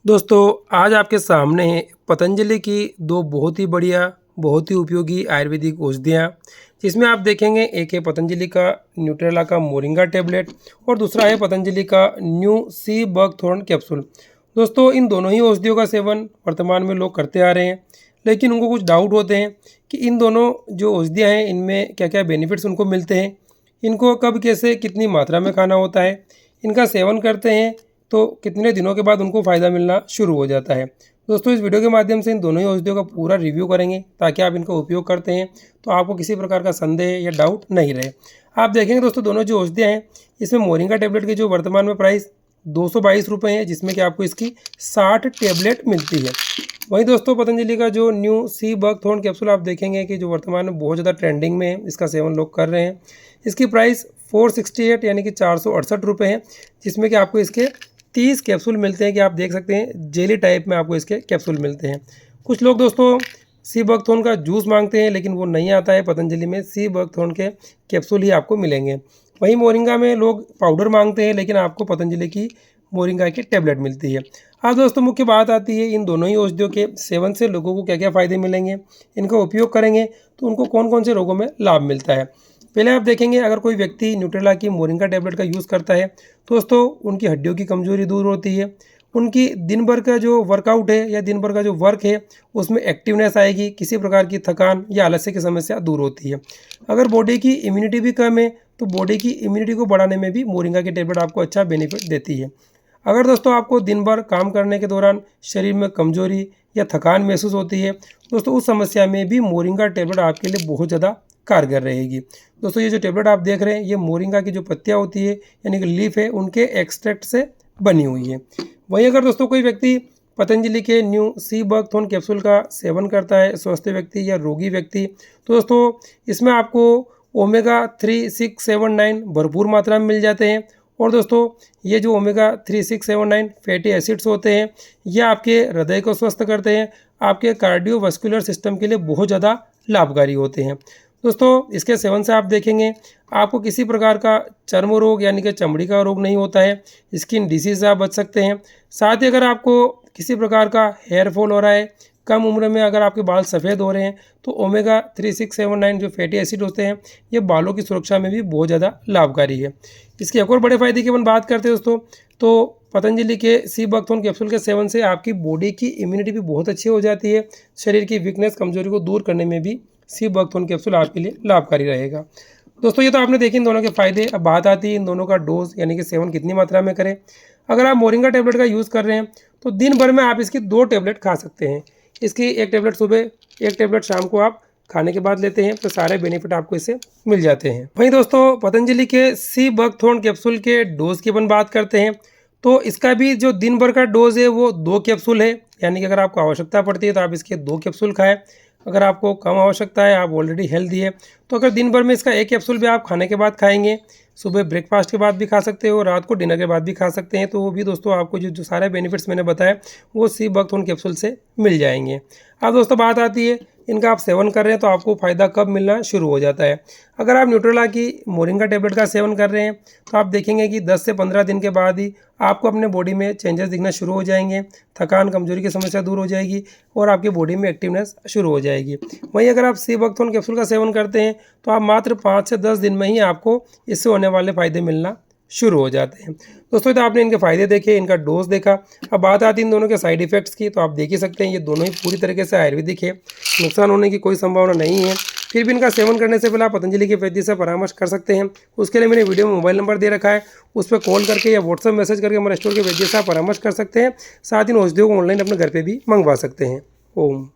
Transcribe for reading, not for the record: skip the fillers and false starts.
दोस्तों आज आपके सामने है पतंजलि की दो बहुत ही बढ़िया बहुत ही उपयोगी आयुर्वेदिक औषधियाँ, जिसमें आप देखेंगे एक है पतंजलि का न्यूट्रेला का मोरिंगा टैबलेट और दूसरा है पतंजलि का न्यू सी बकथॉर्न कैप्सूल। दोस्तों इन दोनों ही औषधियों का सेवन वर्तमान में लोग करते आ रहे हैं, लेकिन उनको कुछ डाउट होते हैं कि इन दोनों जो औषधियाँ हैं इनमें क्या क्या बेनिफिट्स उनको मिलते हैं, इनको कब कैसे कितनी मात्रा में खाना होता है, इनका सेवन करते हैं तो कितने दिनों के बाद उनको फ़ायदा मिलना शुरू हो जाता है। दोस्तों इस वीडियो के माध्यम से इन दोनों ही औषधियों का पूरा रिव्यू करेंगे ताकि आप इनका उपयोग करते हैं तो आपको किसी प्रकार का संदेह या डाउट नहीं रहे। आप देखेंगे दोस्तों दोनों जो औषधियाँ हैं इसमें मोरिंगा टैबलेट की जो वर्तमान में प्राइस 222 रुपये है, जिसमें कि आपको इसकी 60 टैबलेट मिलती है। वहीं दोस्तों पतंजलि का जो न्यू सी बकथॉर्न कैप्सूल आप देखेंगे कि जो वर्तमान में बहुत ज़्यादा ट्रेंडिंग में है, इसका सेवन लोग कर रहे हैं। इसकी प्राइस 468 यानी कि 468 रुपये है, जिसमें कि आपको इसके 30 कैप्सूल मिलते हैं कि आप देख सकते हैं जेली टाइप में आपको इसके कैप्सूल मिलते हैं। कुछ लोग दोस्तों सी बकथॉर्न का जूस मांगते हैं, लेकिन वो नहीं आता है पतंजलि में, सी बकथॉर्न के कैप्सूल ही आपको मिलेंगे। वहीं मोरिंगा में लोग पाउडर मांगते हैं, लेकिन आपको पतंजलि की मोरिंगा की टैबलेट मिलती है। अब दोस्तों मुख्य बात आती है इन दोनों ही औषधियों के सेवन से लोगों को क्या क्या फ़ायदे मिलेंगे, इनका उपयोग करेंगे तो उनको कौन कौन से रोगों में लाभ मिलता है। पहले आप देखेंगे अगर कोई व्यक्ति न्यूट्रेला की मोरिंगा टैबलेट का यूज़ करता है तो दोस्तों उनकी हड्डियों की कमजोरी दूर होती है, उनकी दिन भर का जो वर्कआउट है या दिन भर का जो वर्क है उसमें एक्टिवनेस आएगी, किसी प्रकार की थकान या आलस्य की समस्या दूर होती है। अगर बॉडी की इम्यूनिटी भी कम है तो बॉडी की इम्यूनिटी को बढ़ाने में भी मोरिंगा की टैबलेट आपको अच्छा बेनिफिट देती है। अगर दोस्तों आपको दिन भर काम करने के दौरान शरीर में कमजोरी या थकान महसूस होती है दोस्तों, उस समस्या में भी मोरिंगा टैबलेट आपके लिए बहुत ज़्यादा कारगर रहेगी। दोस्तों ये जो टैबलेट आप देख रहे हैं ये मोरिंगा की जो पत्तियाँ होती है यानी कि लीफ है उनके एक्सट्रैक्ट से बनी हुई है। वहीं अगर दोस्तों कोई व्यक्ति पतंजलि के न्यू सी बकथॉर्न कैप्सूल का सेवन करता है, स्वस्थ व्यक्ति या रोगी व्यक्ति, तो दोस्तों इसमें आपको ओमेगा 3, 6, 7, 9 भरपूर मात्रा में मिल जाते हैं। और दोस्तों ये जो ओमेगा 3, 6, 7, 9 फैटी एसिड्स होते हैं ये आपके हृदय को स्वस्थ करते हैं, आपके कार्डियोवास्कुलर सिस्टम के लिए बहुत ज़्यादा लाभकारी होते हैं। दोस्तों इसके सेवन से आप देखेंगे आपको किसी प्रकार का चर्म रोग यानी कि चमड़ी का रोग नहीं होता है, स्किन डिसीज से आप बच सकते हैं। साथ ही अगर आपको किसी प्रकार का हेयर फॉल हो रहा है, कम उम्र में अगर आपके बाल सफ़ेद हो रहे हैं तो ओमेगा 3, 6, 7, 9 जो फैटी एसिड होते हैं ये बालों की सुरक्षा में भी बहुत ज़्यादा लाभकारी है। इसके एक और बड़े फायदे की अपन बात करते हैं दोस्तों, तो पतंजलि के सी बकथॉर्न कैप्सूल के सेवन से आपकी बॉडी की इम्यूनिटी भी बहुत अच्छी हो जाती है, शरीर की वीकनेस कमजोरी को दूर करने में भी सी बकथॉर्न कैप्सूल आपके लिए लाभकारी रहेगा। दोस्तों ये तो आपने देखे इन दोनों के फ़ायदे। अब बात आती है इन दोनों का डोज यानी कि सेवन कितनी मात्रा में करें। अगर आप मोरिंगा टैबलेट का यूज़ कर रहे हैं तो दिन भर में आप इसकी 2 टैबलेट खा सकते हैं। इसकी एक टैबलेट सुबह, एक टैबलेट शाम को आप खाने के बाद लेते हैं तो सारे बेनिफिट आपको इससे मिल जाते हैं। वहीं दोस्तों पतंजलि के सी बकथॉर्न कैप्सूल के डोज की अपन बात करते हैं तो इसका भी जो दिन भर का डोज है वो 2 कैप्सूल है, यानी कि अगर आपको आवश्यकता पड़ती है तो आप इसके 2 कैप्सूल खाएं। अगर आपको कम आवश्यकता है, आप ऑलरेडी हेल्दी है, तो अगर दिन भर में इसका 1 कैप्सूल भी आप खाने के बाद खाएंगे, सुबह ब्रेकफास्ट के बाद भी खा सकते हो, रात को डिनर के बाद भी खा सकते हैं, तो वो भी दोस्तों आपको जो सारे बेनिफिट्स मैंने बताए वो सी बकथॉर्न कैप्सूल से मिल जाएंगे। अब दोस्तों बात आती है इनका आप सेवन कर रहे हैं तो आपको फ़ायदा कब मिलना शुरू हो जाता है। अगर आप न्यूट्रेला की मोरिंगा टैबलेट का सेवन कर रहे हैं तो आप देखेंगे कि 10 से 15 दिन के बाद ही आपको अपने बॉडी में चेंजेस दिखना शुरू हो जाएंगे, थकान कमजोरी की समस्या दूर हो जाएगी और आपकी बॉडी में एक्टिवनेस शुरू हो जाएगी। वहीं अगर आप सी बकथॉर्न कैप्सूल का सेवन करते हैं तो आप मात्र 5 से 10 दिन में ही आपको इससे होने वाले फ़ायदे मिलना शुरू हो जाते हैं। दोस्तों तो आपने इनके फ़ायदे देखे, इनका डोज देखा। अब बात आती है इन दोनों के साइड इफ़ेक्ट्स की, तो आप देख ही सकते हैं ये दोनों ही पूरी तरीके से आयुर्वेदिक है, नुकसान होने की कोई संभावना नहीं है। फिर भी इनका सेवन करने से पहले आप पतंजलि के वैद्य से परामर्श कर सकते हैं। उसके लिए मैंने वीडियो में मोबाइल नंबर दे रखा है, उस पर कॉल करके या व्हाट्सएप मैसेज करके हमारे स्टोर के वैद्य से आप परामर्श कर सकते हैं। साथ ही इन औषधियों को ऑनलाइन अपने घर पर भी मंगवा सकते हैं। ओम।